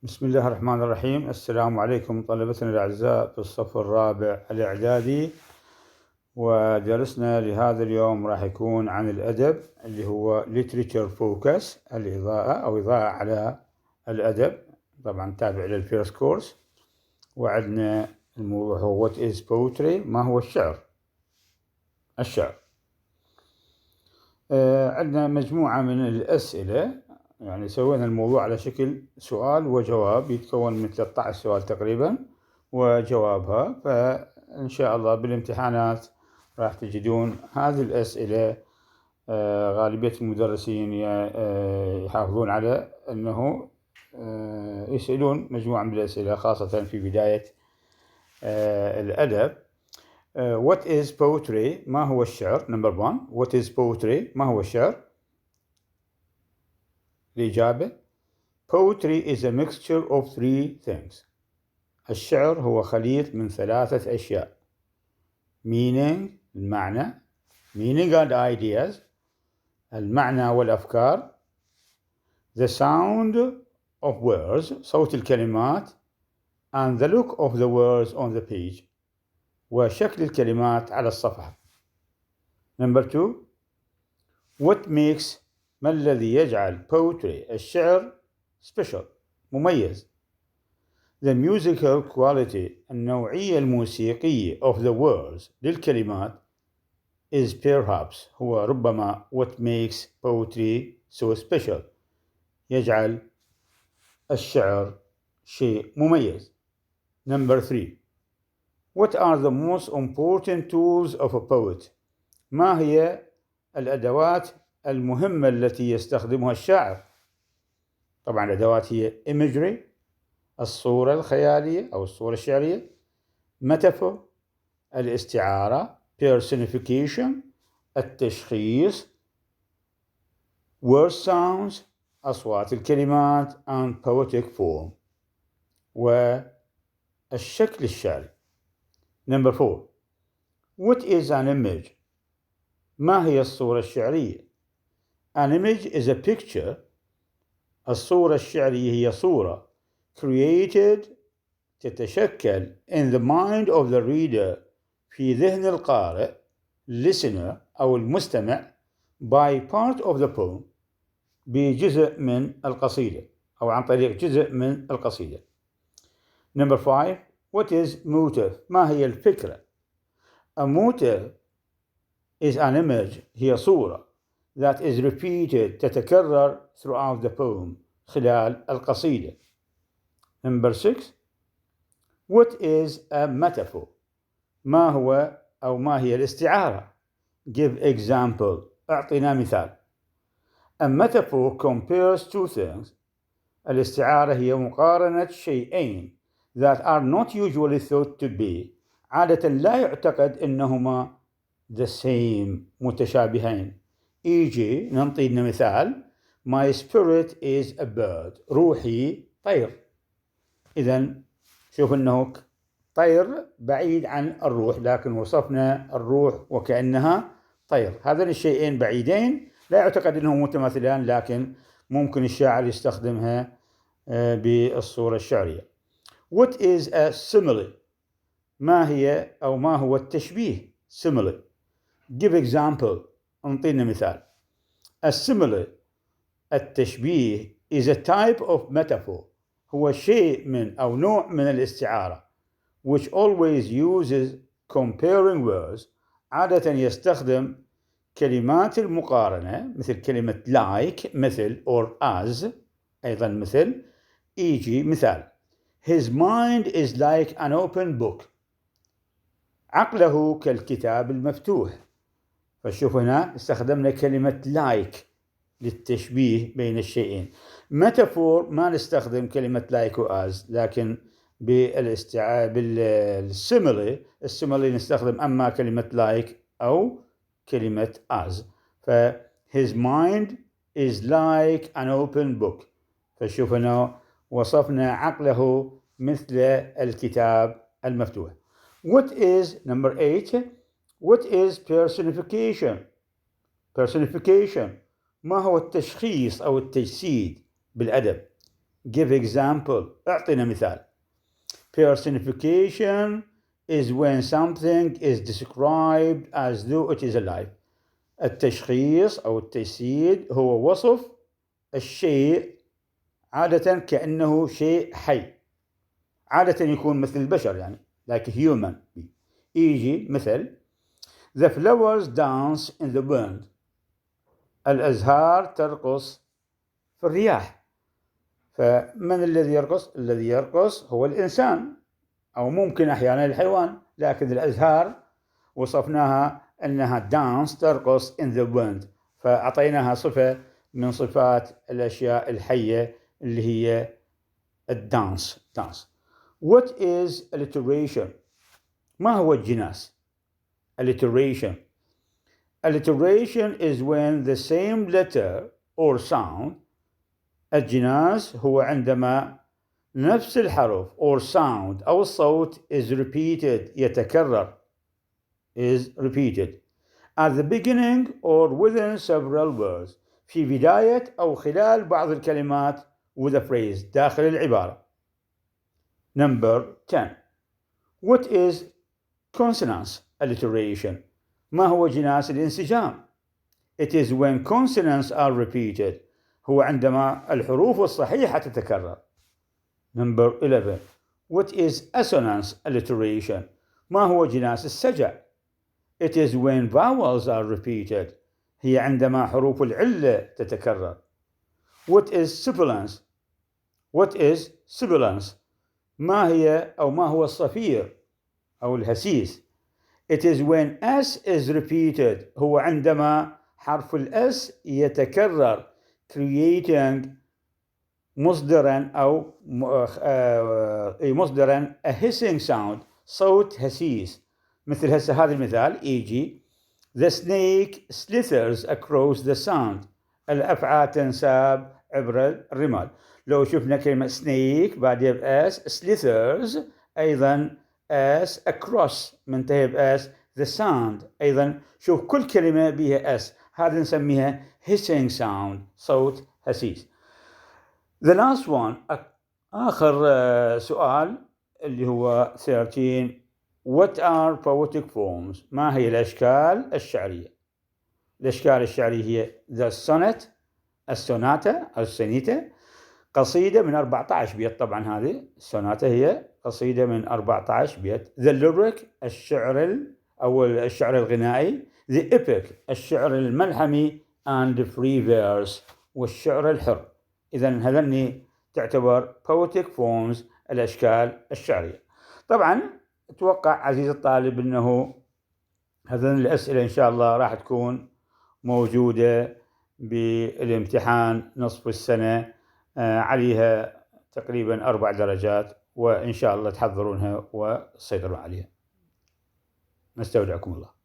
بسم الله الرحمن الرحيم. السلام عليكم طلبتنا الأعزاء في الصف الرابع الإعدادي، ودرسنا لهذا اليوم راح يكون عن الأدب اللي هو Literature Focus، إضاءة على الأدب، طبعا تابع للفيرست كورس. وعندنا الموضوع هو What is Poetry؟ ما هو الشعر؟ عندنا مجموعة من الأسئلة، يعني سوينا الموضوع على شكل سؤال وجواب، يتكون من 13 سؤال تقريبا وجوابها. فإن شاء الله بالامتحانات راح تجدون هذه الأسئلة. غالبية المدرسين يحافظون على أنه يسألون مجموعة من الأسئلة، خاصة في بداية الأدب. What is poetry؟ ما هو الشعر؟ Number 1. What is poetry؟ ما هو الشعر؟ الإجابة Poetry is a mixture of 3 things. الشعر هو خليط من 3 أشياء: meaning المعنى، meaning and ideas المعنى والأفكار، the sound of words صوت الكلمات، and the look of the words on the page وشكل الكلمات على الصفحة. Number 2. What makes ما الذي يجعل poetry الشعر special مميز؟ The musical quality النوعية الموسيقية of the words للكلمات is perhaps هو ربما what makes poetry so special يجعل الشعر شيء مميز. Number 3. What are the most important tools of a poet؟ ما هي الأدوات المهمة التي يستخدمها الشاعر؟ طبعا الأدوات هي imagery الصورة الخيالية أو الصورة الشعرية، metaphor الاستعارة personification التشخيص، word sounds أصوات الكلمات and poetic form والشكل الشعري. Number 4. What is an image؟ ما هي الصورة الشعرية؟ An image is a picture. الصورة الشعرية هي صورة created تتشكل in the mind of the reader في ذهن القارئ listener أو المستمع by part of the poem بجزء من القصيدة أو عن طريق جزء من القصيدة. Number 5. What is motive؟ ما هي الفكرة؟ A motive is an image هي صورة that is repeated تتكرر throughout the poem خلال القصيدة. Number 6. What is a metaphor؟ ما هو أو ما هي الاستعارة؟ Give example أعطنا مثال. A metaphor compares 2 things. الاستعارة هي مقارنة شيئين that are not usually thought to be عادة لا يعتقد أنهما the same متشابهين. e.g. نعطينا مثال My spirit is a bird روحي طير. إذن شوف أنه طير بعيد عن الروح، لكن وصفنا الروح وكأنها طير. هذين الشيئين بعيدين لا يعتقد أنهم متماثلان، لكن ممكن الشاعر يستخدمها بالصورة الشعرية. What is a simile؟ ما هي أو ما هو التشبيه؟ simile. Give example أعطينا مثال. A simile التشبيه is a type of metaphor هو شيء من أو نوع من الاستعارة which always uses comparing words عادة يستخدم كلمات المقارنة مثل كلمة like مثل or as أيضا مثل e.g. مثال His mind is like an open book عقله كالكتاب المفتوح. فشوف هنا استخدمنا كلمة like للتشبيه بين الشيئين. metaphor ما نستخدم كلمة like و as، لكن بالسيميلي نستخدم أما كلمة like أو كلمة as. ف his mind is like an open book. فشوف هنا وصفنا عقله مثل الكتاب المفتوح. What is number 8. What is personification؟ personification ما هو التشخيص أو التجسيد بالأدب؟ Give example. أعطينا مثال. Personification is when something is described as though it is alive. التشخيص أو التجسيد هو وصف الشيء عادة كأنه شيء حي. عادة يكون مثل البشر يعني like human. يجي مثل The flowers dance in the wind. الأزهار ترقص في الرياح. فمن الذي يرقص؟ الذي يرقص هو الإنسان أو ممكن أحيانا الحيوان، لكن الأزهار وصفناها أنها dance ترقص in the wind، فأعطيناها صفة من صفات الأشياء الحية اللي هي الدانس. What is alliteration؟ ما هو الجناس؟ Alliteration is when the same letter or sound. الجناس هو عندما نفس الحرف or sound أو الصوت is repeated يتكرر is repeated at the beginning or within several words في بداية أو خلال بعض الكلمات with a phrase داخل العبارة. Number 10. What is consonance alliteration؟ ما هو جناس الانسجام؟ It is when consonants are repeated. هو عندما الحروف الصحيحة تتكرر. Number 11. What is assonance alliteration؟ ما هو جناس السجع؟ It is when vowels are repeated. هي عندما حروف العلة تتكرر. What is sibilance؟ ما هي أو ما هو الصفير أو الهسيس؟ It is when S is repeated. هو عندما حرف الS يتكرر creating مصدرا أو مصدرا a hissing sound صوت هسيس. مثل هسه هذا المثال يجي The snake slithers across the sand. الأفعى تنساب عبر الرمال. لو شفنا كلمة snake بعدها بS slithers أيضا S across منتهي بS the sand أيضا شوف كل كلمة بها S هذا نسميها hissing sound صوت هسيس. The last one آخر سؤال اللي هو 13. What are poetic forms؟ ما هي الأشكال الشعرية؟ الأشكال الشعرية هي the sonnet السوناتا أو السونيتا قصيدة من 14 بيت. طبعا هذه السوناتا هي قصيدة من 14 بيت. The lyric الشعر أو الشعر الغنائي. The epic الشعر الملحمي and free verse والشعر الحر. إذا هذني تعتبر poetic forms الأشكال الشعرية. طبعا أتوقع عزيز الطالب أنه هذه الأسئلة إن شاء الله راح تكون موجودة بالامتحان نصف السنة عليها تقريبا 4 درجات، وإن شاء الله تحضرونها وتسيطرون عليها. نستودعكم الله.